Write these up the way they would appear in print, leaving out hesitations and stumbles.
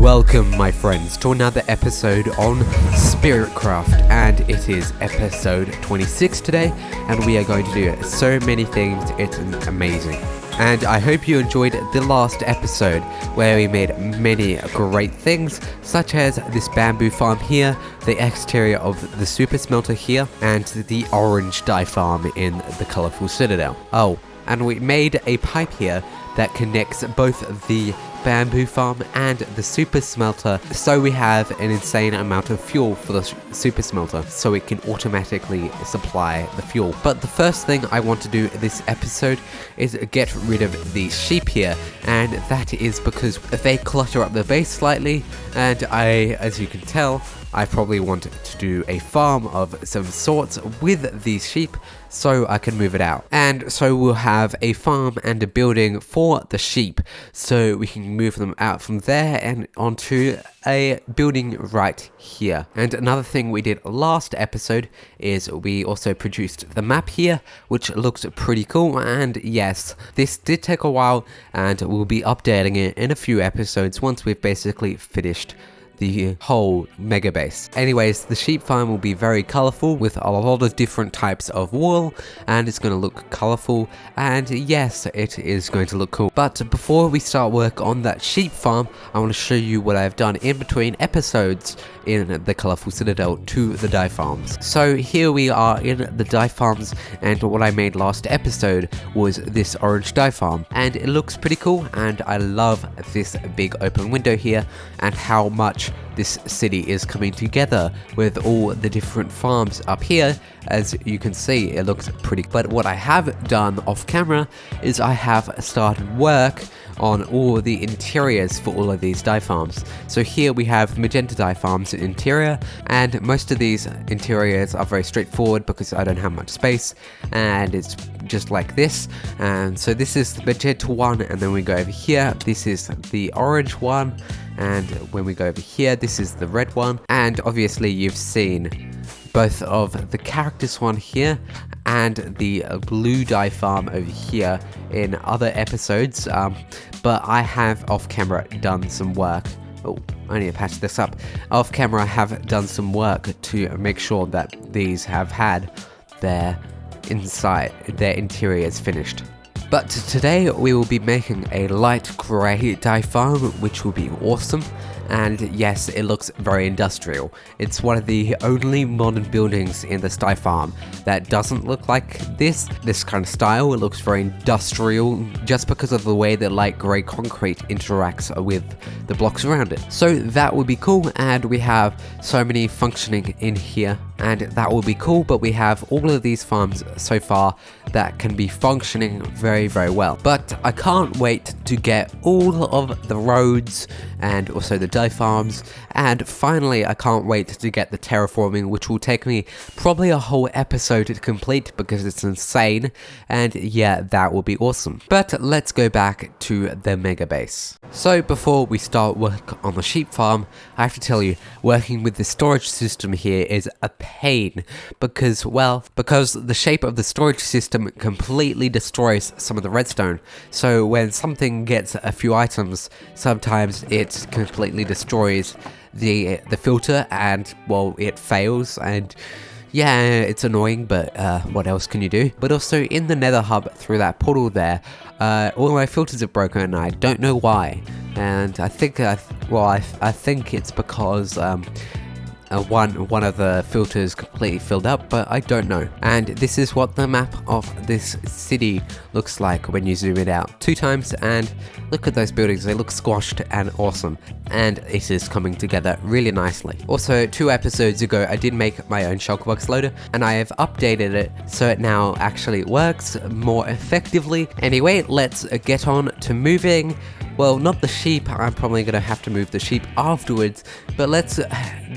Welcome, my friends, to another episode on SpiritCraft, and it is episode 26 today, and we are going to do so many things. It's amazing. And I hope you enjoyed the last episode where we made many great things, such as this bamboo farm here, the exterior of the super smelter here, and the orange dye farm in the colorful Citadel. Oh, and we made a pipe here that connects both the bamboo farm and the super smelter, so we have an insane amount of fuel for the super smelter, so it can automatically supply the fuel. But the first thing I want to do this episode is get rid of these sheep here, and that is because they clutter up the base slightly, and as you can tell, I probably want to do a farm of some sorts with these sheep so I can move it out. And so we'll have a farm and a building for the sheep so we can move them out from there and onto a building right here. And another thing we did last episode is we also produced the map here, which looks pretty cool. And yes, this did take a while, and we'll be updating it in a few episodes once we've basically finished the whole mega base. Anyways, the sheep farm will be very colorful with a lot of different types of wool, and it's going to look colorful, and yes, it is going to look cool. But before we start work on that sheep farm, I want to show you what I've done in between episodes in the colorful Citadel to the dye farms. So here we are in the dye farms, and what I made last episode was this orange dye farm, and it looks pretty cool, and I love this big open window here and how much this city is coming together with all the different farms up here. As you can see, it looks pretty. But what I have done off camera is I have started work on all the interiors for all of these dye farms. So here we have Magenta dye farms interior, and most of these interiors are very straightforward because I don't have much space, and it's just like this. And so this is the Magenta one, and then we go over here, this is the orange one, and when we go over here, this is the red one. And obviously you've seen both of the Cactus one here and the blue dye farm over here in other episodes, but I have off camera done some work. Oh, I need to patch this up. Off camera I have done some work to make sure that these have had their interiors finished. But today we will be making a light grey dye farm, which will be awesome. And yes, it looks very industrial. It's one of the only modern buildings in this dye farm that doesn't look like this kind of style. It looks very industrial just because of the way the light grey concrete interacts with the blocks around it. So that would be cool, and we have so many functioning in here, and that will be cool. But we have all of these farms so far that can be functioning very, very well. But I can't wait to get all of the roads and also the dye farms, and finally I can't wait to get the terraforming, which will take me probably a whole episode to complete because it's insane, and yeah, that will be awesome. But let's go back to the mega base. So before we start work on the sheep farm, I have to tell you, working with the storage system here is a pain because the shape of the storage system completely destroys some of the redstone. So when something gets a few items, sometimes it completely destroys the filter, and well, it fails, and yeah, it's annoying, but what else can you do? But also in the nether hub through that portal there, all my filters are broken, and I don't know why. And I think it's because one of the filters completely filled up, but I don't know. And this is what the map of this city looks like when you zoom it out 2 times, and look at those buildings, they look squashed and awesome, and it is coming together really nicely. Also, 2 episodes ago I did make my own shulkerbox loader, and I have updated it so it now actually works more effectively. Anyway, let's get on to moving. Well, not the sheep, I'm probably going to have to move the sheep afterwards, but let's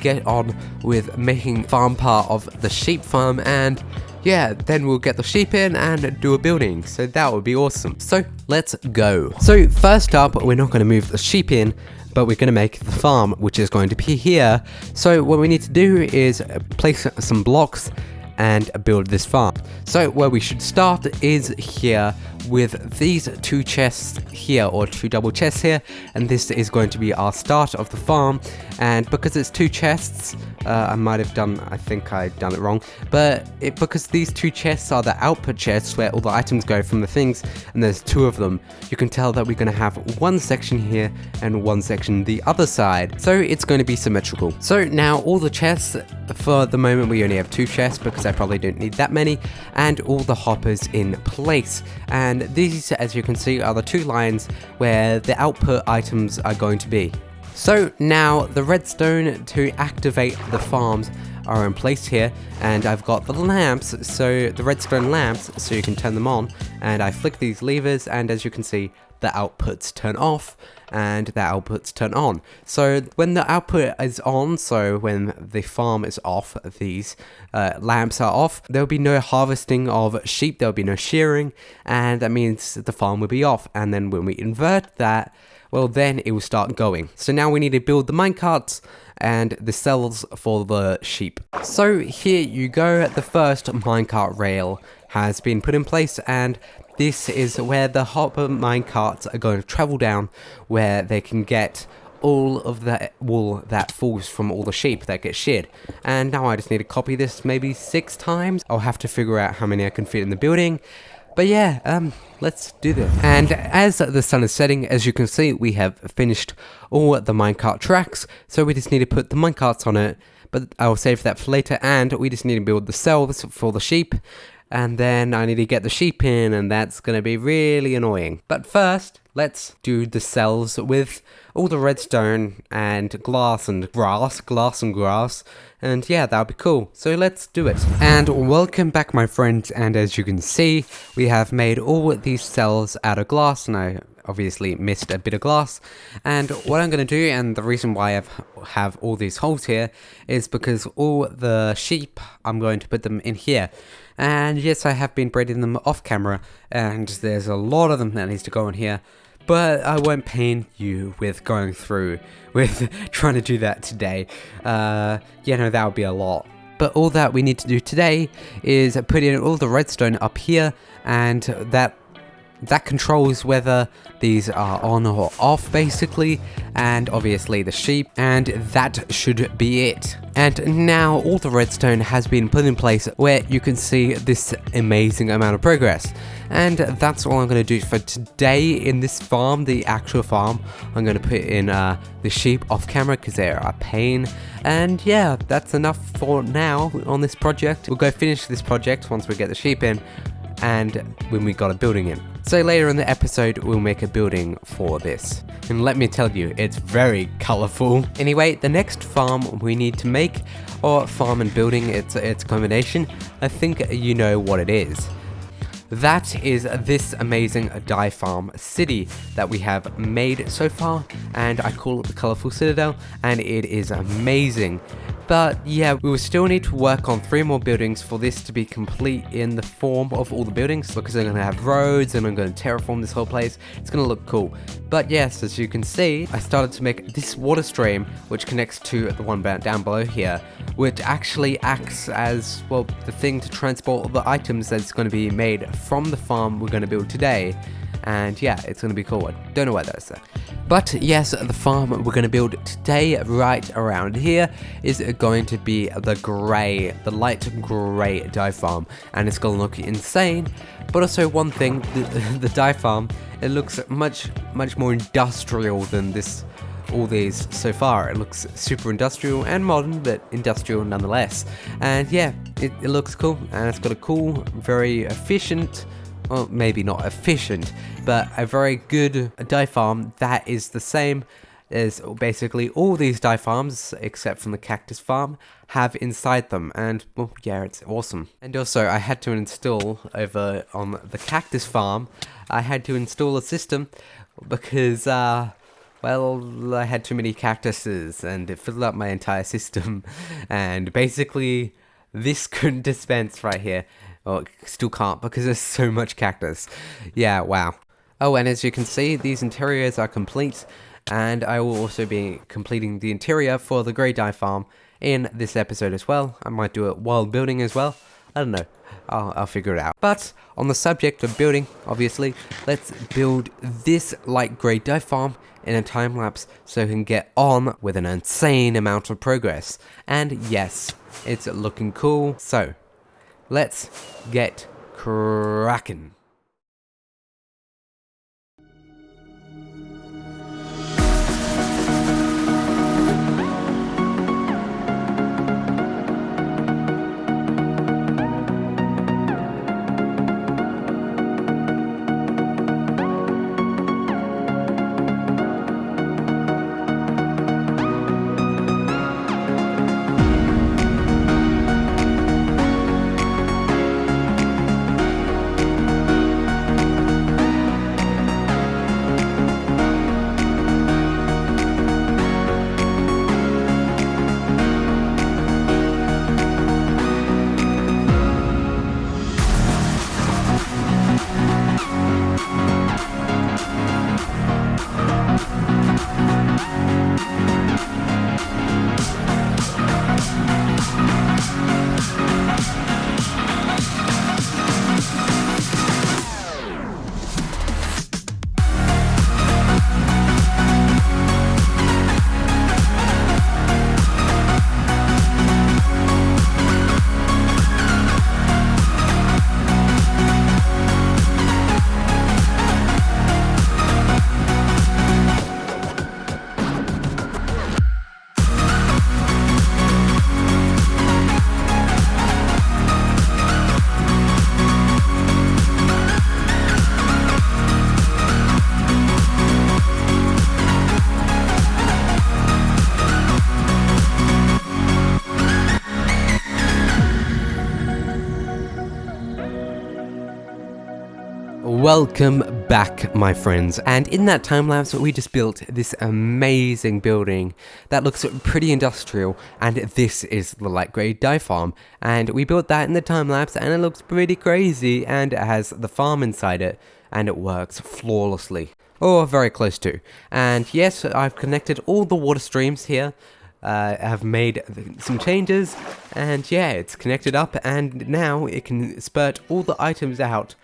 get on with making farm part of the sheep farm, and yeah, then we'll get the sheep in and do a building, so that would be awesome. So let's go. So first up, we're not going to move the sheep in, but we're going to make the farm, which is going to be here. So what we need to do is place some blocks and build this farm. So where we should start is here with these 2 chests here, or 2 double chests here, and this is going to be our start of the farm. And because it's 2 chests, I think I've done it wrong, but because these 2 chests are the output chests where all the items go from the things, and there's 2 of them, you can tell that we're going to have 1 section here and 1 section the other side, so it's going to be symmetrical. So now all the chests, for the moment we only have 2 chests because I probably don't need that many, and all the hoppers in place. And these, as you can see, are the 2 lines where the output items are going to be. So now the redstone to activate the farms are in place here, and I've got the lamps, so the redstone lamps, so you can turn them on, and I flick these levers, and as you can see, the outputs turn off and the outputs turn on. So when the output is on, so when the farm is off, these lamps are off, there'll be no harvesting of sheep, there'll be no shearing, and that means the farm will be off. And then when we invert that, well, then it will start going. So now we need to build the minecarts and the cells for the sheep. So here you go, the first minecart rail has been put in place, and this is where the hopper minecarts are going to travel down, where they can get all of the wool that falls from all the sheep that get sheared. And now I just need to copy this maybe 6 times. I'll have to figure out how many I can fit in the building. But yeah, let's do this. And as the sun is setting, as you can see, we have finished all the minecart tracks. So we just need to put the minecarts on it, but I'll save that for later. And we just need to build the cells for the sheep. And then I need to get the sheep in, and that's going to be really annoying. But first, let's do the cells with all the redstone and glass and grass. And yeah, that'll be cool. So let's do it. And welcome back, my friends. And as you can see, we have made all these cells out of glass, and I obviously missed a bit of glass. And what I'm going to do, and the reason why I have all these holes here, is because all the sheep, I'm going to put them in here. And yes, I have been breeding them off camera, and there's a lot of them that needs to go in here. But I won't pain you with going through with trying to do that today. That would be a lot. But all that we need to do today is put in all the redstone up here, and that controls whether these are on or off, basically, and obviously the sheep, and that should be it. And now all the redstone has been put in place where you can see this amazing amount of progress. And that's all I'm going to do for today in this farm, the actual farm. I'm going to put in the sheep off camera because they're a pain. And yeah, that's enough for now on this project. We'll go finish this project once we get the sheep in, and when we got a building in. So later in the episode, we'll make a building for this. And let me tell you, it's very colorful. Anyway, the next farm we need to make, or farm and building, it's a combination. I think you know what it is. That is this amazing dye farm city that we have made so far, and I call it the Colorful Citadel, and it is amazing. But yeah, we will still need to work on 3 more buildings for this to be complete in the form of all the buildings, because I'm going to have roads and I'm going to terraform this whole place. It's going to look cool. But yes, as you can see, I started to make this water stream, which connects to the one down below here, which actually acts as, well, the thing to transport all the items that's going to be made from the farm we're going to build today. And yeah, it's going to be cool. I don't know why that's there. But yes, the farm we're going to build today, right around here, is going to be the light grey dye farm. And it's going to look insane. But also one thing, the dye farm, it looks much more industrial than all these so far. It looks super industrial and modern, but industrial nonetheless. And yeah, it looks cool, and it's got a cool, very efficient, well, maybe not efficient, but a very good dye farm that is the same as basically all these dye farms, except from the Cactus Farm, have inside them. And, well, yeah, it's awesome. And also, I had to install over on the Cactus Farm, I had to install a system because, well, I had too many cactuses and it filled up my entire system. And basically, this couldn't dispense right here. Well, it still can't because there's so much cactus. Yeah, wow. Oh, and as you can see, these interiors are complete. And I will also be completing the interior for the grey dye farm in this episode as well. I might do it while building as well. I don't know. I'll figure it out. But on the subject of building, obviously, let's build this light grey dye farm in a time lapse so we can get on with an insane amount of progress. And yes, it's looking cool. So let's get cracking. Welcome back, my friends, and in that time lapse we just built this amazing building that looks pretty industrial, and this is the light grey dye farm, and we built that in the time lapse and it looks pretty crazy, and it has the farm inside it and it works flawlessly, or very close to. And yes, I've connected all the water streams here. Have made some changes, and yeah, it's connected up, and now it can spurt all the items out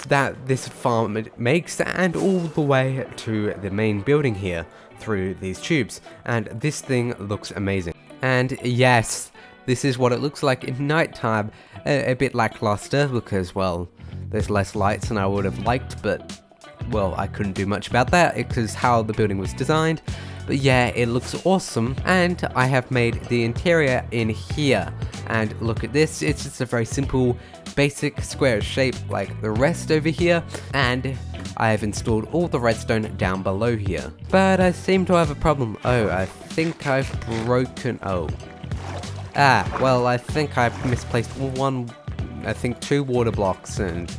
that this farm makes, and all the way to the main building here through these tubes, and this thing looks amazing. And yes, this is what it looks like in nighttime. A bit lackluster because, well, there's less lights than I would have liked, but well, I couldn't do much about that because how the building was designed. But yeah, it looks awesome, and I have made the interior in here, and look at this, it's just a very simple basic square shape like the rest over here, and I have installed all the redstone down below here. But I seem to have a problem. Oh, I think I've broken, well, I think I've misplaced two water blocks, and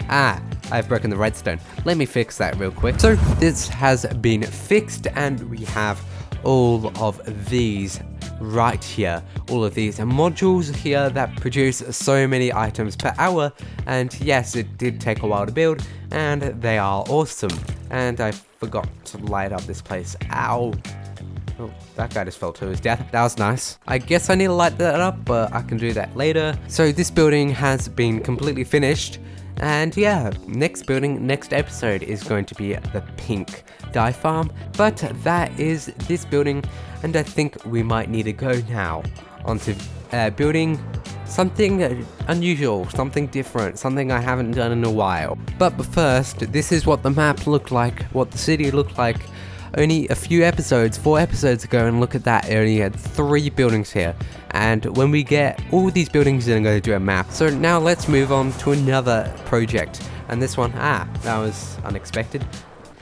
I've broken the redstone. Let me fix that real quick. So this has been fixed, and we have all of these right here, all of these modules here that produce so many items per hour. And yes, it did take a while to build, and they are awesome. And I forgot to light up this place. Ow. Oh, that guy just fell to his death. That was nice. I guess I need to light that up, but I can do that later. So this building has been completely finished. And yeah, next episode is going to be the pink dye farm, but that is this building, and I think we might need to go now onto building something unusual, something different, something I haven't done in a while. But first, this is what the map looked like, what the city looked like only a few episodes, 4 episodes ago, and look at that, it only had 3 buildings here. And when we get all these buildings, then I'm going to do a map. So now let's move on to another project. And this one, that was unexpected.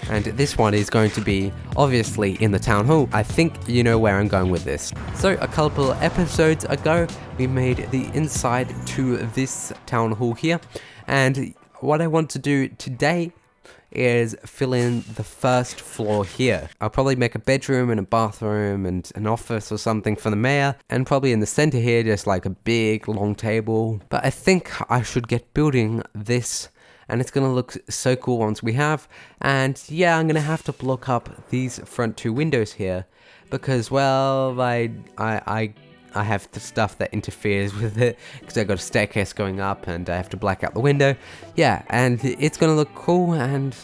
And this one is going to be, obviously, in the town hall. I think you know where I'm going with this. So a couple episodes ago, we made the inside to this town hall here. And what I want to do today is fill in the first floor here. I'll probably make a bedroom and a bathroom and an office or something for the mayor, and probably in the center here just like a big long table. But I think I should get building this, and it's gonna look so cool once we have. And yeah, I'm gonna have to block up these front 2 windows here because, well, I I have the stuff that interferes with it because I got a staircase going up and I have to black out the window. Yeah, and it's gonna look cool. And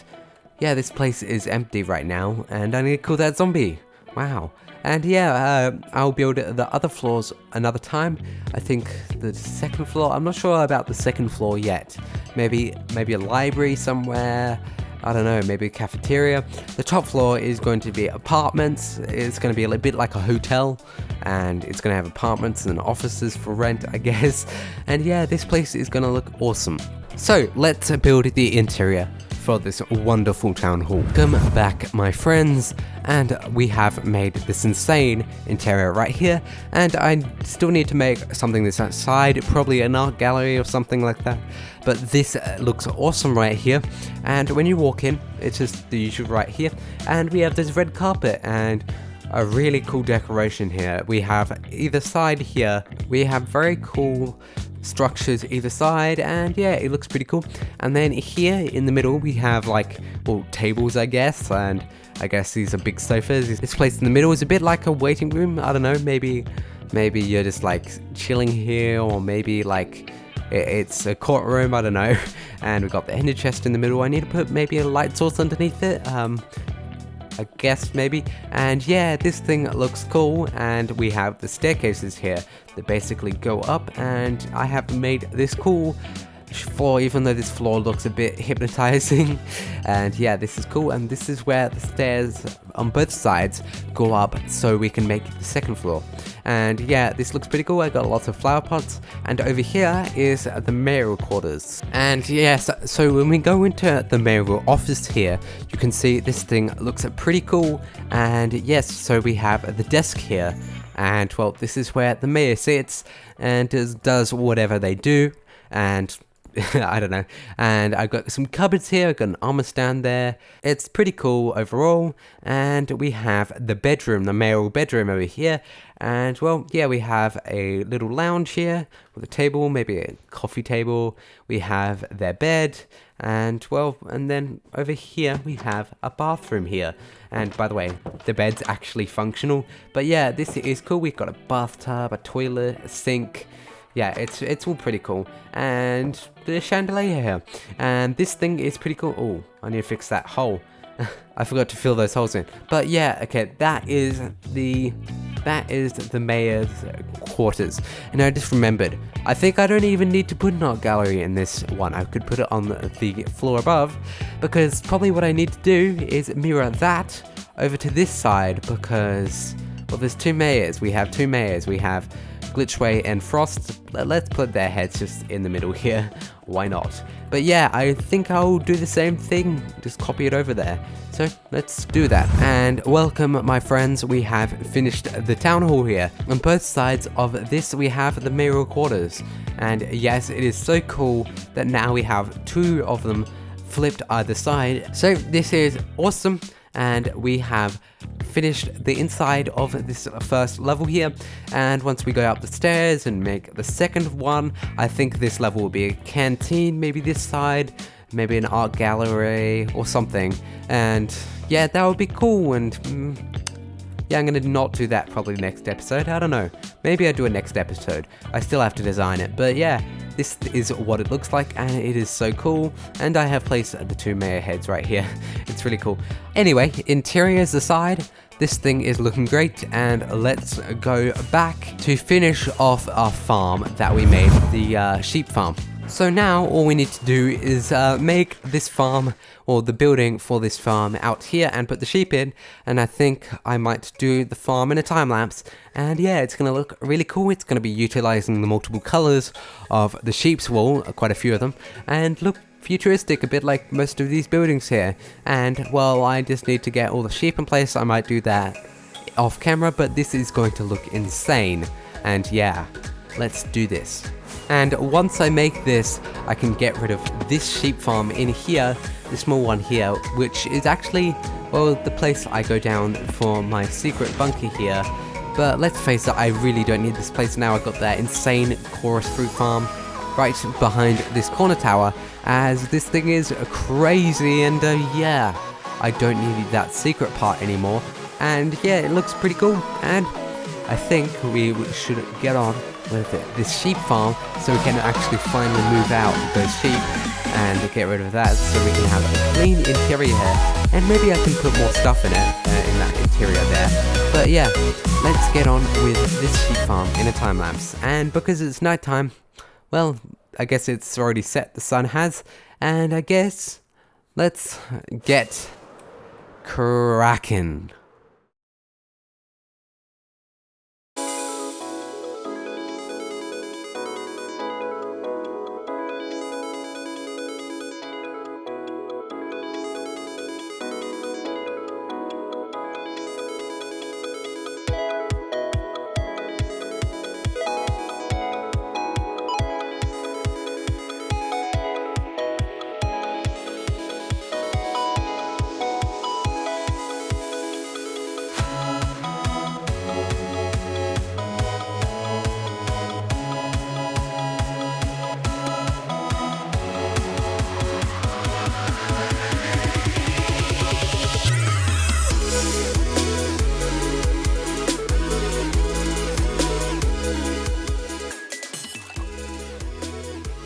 yeah, this place is empty right now, and I need to kill that zombie. Wow. And yeah, I'll build the other floors another time. I think the second floor, I'm not sure about the second floor yet. Maybe a library somewhere. I don't know, maybe a cafeteria. The top floor is going to be apartments. It's going to be a little bit like a hotel, and it's going to have apartments and offices for rent, I guess. And yeah, this place is going to look awesome. So let's build the interior for this wonderful town hall. Welcome back, my friends, and we have made this insane interior right here, and I still need to make something this outside, probably an art gallery or something like that, but this looks awesome right here. And when you walk in, it's just the usual right here, and we have this red carpet and a really cool decoration here. We have either side here, we have very cool structures either side, and yeah, it looks pretty cool. And then here in the middle we have like, well, tables, I guess, and I guess these are big sofas. This place in the middle is a bit like a waiting room. I don't know, maybe you're just like chilling here, or maybe like it's a courtroom, I don't know. And we've got the ender chest in the middle. I need to put maybe a light source underneath it, I guess maybe. And yeah, this thing looks cool, and we have the staircases here that basically go up, and I have made this cool floor, even though this floor looks a bit hypnotizing. And yeah, this is cool, and this is where the stairs on both sides go up so we can make the second floor. And yeah, this looks pretty cool. I got lots of flower pots, and over here is the mayoral quarters. And yes, so when we go into the mayoral office here, you can see this thing looks pretty cool. And yes, so we have the desk here, and well, this is where the mayor sits and does whatever they do. And I don't know. And I've got some cupboards here, I've got an armor stand there. It's pretty cool overall. And we have the bedroom, the mayoral bedroom over here. And well, yeah, we have a little lounge here with a table, maybe a coffee table. We have their bed, and well, and then over here we have a bathroom here. And by the way, the bed's actually functional. But yeah, this is cool. We've got a bathtub, a toilet, a sink. Yeah, it's all pretty cool. And the chandelier here. And this thing is pretty cool. Oh, I need to fix that hole. I forgot to fill those holes in. But yeah, okay, that is the mayor's quarters. And I just remembered, I think I don't even need to put an art gallery in this one. I could put it on the floor above, because probably what I need to do is mirror that over to this side, because, well, there's two mayors. We have two mayors. We have Glitchway and Frost. Let's put their heads just in the middle here. Why not? But yeah, I think I'll do the same thing, just copy it over there. So let's do that. And welcome, my friends. We have finished the town hall here. On both sides of this we have the mayoral quarters. And yes, it is so cool that now we have two of them flipped either side. So this is awesome. And we have finished the inside of this first level here, and once we go up the stairs and make the second one, I think this level will be a canteen, maybe this side, maybe an art gallery or something. And yeah, that would be cool. And yeah, I'm gonna not do that probably next episode. I don't know, maybe I do a next episode. I still have to design it, but yeah, this is what it looks like, and it is so cool. And I have placed the two mayor heads right here. It's really cool. Anyway, interiors aside, this thing is looking great, and let's go back to finish off our farm that we made, the sheep farm. So now all we need to do is make this farm, or the building for this farm out here, and put the sheep in. And I think I might do the farm in a time lapse. And yeah, it's going to look really cool. It's going to be utilizing the multiple colors of the sheep's wool, quite a few of them, and look futuristic, a bit like most of these buildings here. And well, I just need to get all the sheep in place. I might do that off camera, but this is going to look insane. And yeah, let's do this. And once I make this, I can get rid of this sheep farm in here, the small one here, which is actually, well, the place I go down for my secret bunker here. But let's face it, I really don't need this place now. I've got that insane chorus fruit farm right behind this corner tower, as this thing is crazy. And yeah, I don't need that secret part anymore. And yeah, it looks pretty cool. And I think we should get on with this sheep farm so we can actually finally move out those sheep and get rid of that so we can have a clean interior here, and maybe I can put more stuff in it, in that interior there. But yeah, let's get on with this sheep farm in a time lapse. And because it's nighttime, well, I guess it's already set, the sun has, and I guess let's get cracking.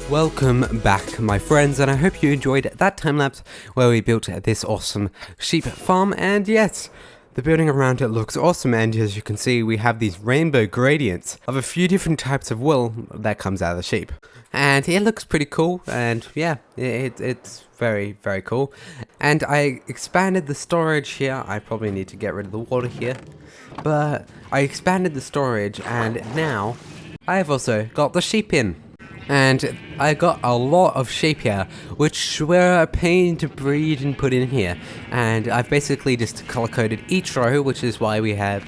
Welcome back, my friends, and I hope you enjoyed that time lapse where we built this awesome sheep farm. And yes, the building around it looks awesome, and as you can see, we have these rainbow gradients of a few different types of wool that comes out of the sheep, and it looks pretty cool. And yeah, it's very, very cool. And I expanded the storage here. I probably need to get rid of the water here, but I expanded the storage, and now I've also got the sheep in. And I got a lot of sheep here, which were a pain to breed and put in here. And I've basically just color coded each row, which is why we have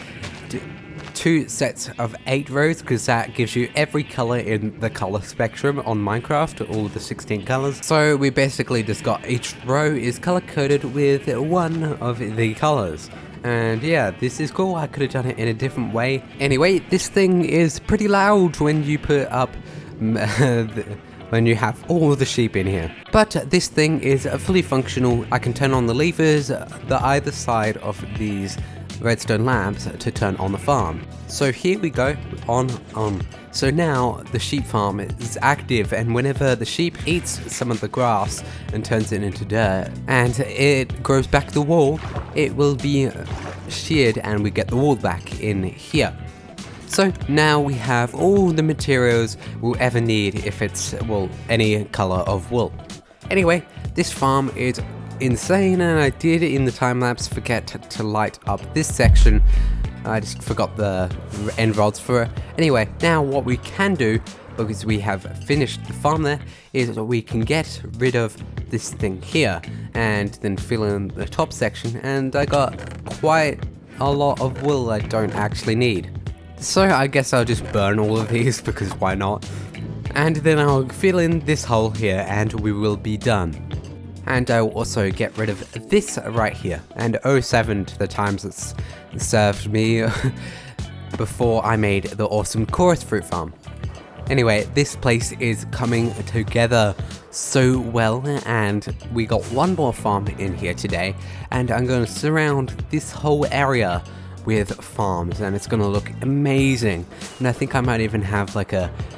two sets of 8 rows, because that gives you every color in the color spectrum on Minecraft, all the 16 colors. So we basically just got each row is color coded with one of the colors. And yeah, this is cool. I could have done it in a different way. Anyway, this thing is pretty loud when you put up when you have all the sheep in here. But this thing is fully functional. I can turn on the levers the either side of these redstone lamps to turn on the farm. So here we go, on. So now the sheep farm is active, and whenever the sheep eats some of the grass and turns it into dirt and it grows back the wool, it will be sheared and we get the wool back in here. So now we have all the materials we'll ever need if it's, well, any color of wool. Anyway, this farm is insane, and I did in the time lapse forget to light up this section. I just forgot the end rods for it. Anyway, now what we can do, because we have finished the farm there, is that we can get rid of this thing here and then fill in the top section, and I got quite a lot of wool I don't actually need. So I guess I'll just burn all of these, because why not? And then I'll fill in this hole here and we will be done. And I'll also get rid of this right here, and 07 to the times it's served me before I made the awesome chorus fruit farm. Anyway, this place is coming together so well, and we got one more farm in here today, and I'm going to surround this whole area with farms, and it's gonna look amazing. And I think I might even have like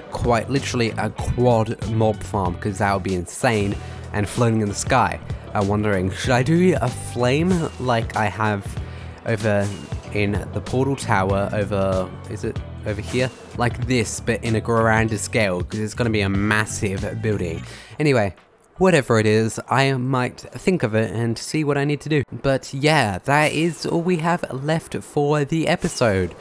quite literally a quad mob farm, because that would be insane and floating in the sky. I'm wondering, should I do a flame like I have over in the portal tower over, is it over here? Like this, but in a grander scale, because it's gonna be a massive building. Anyway, whatever it is, I might think of it and see what I need to do. But yeah, that is all we have left for the episode.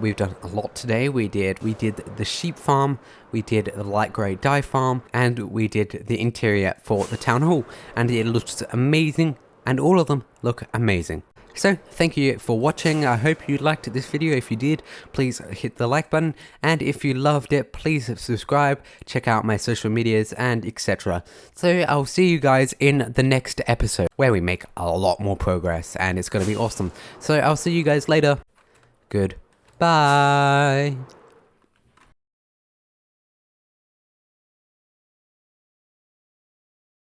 We've done a lot today. We did the sheep farm, we did the light grey dye farm, and we did the interior for the town hall. And it looks amazing, and all of them look amazing. So, thank you for watching. I hope you liked this video. If you did, please hit the like button. And if you loved it, please subscribe, check out my social medias, and etc. So, I'll see you guys in the next episode, where we make a lot more progress, and it's going to be awesome. So, I'll see you guys later. Goodbye.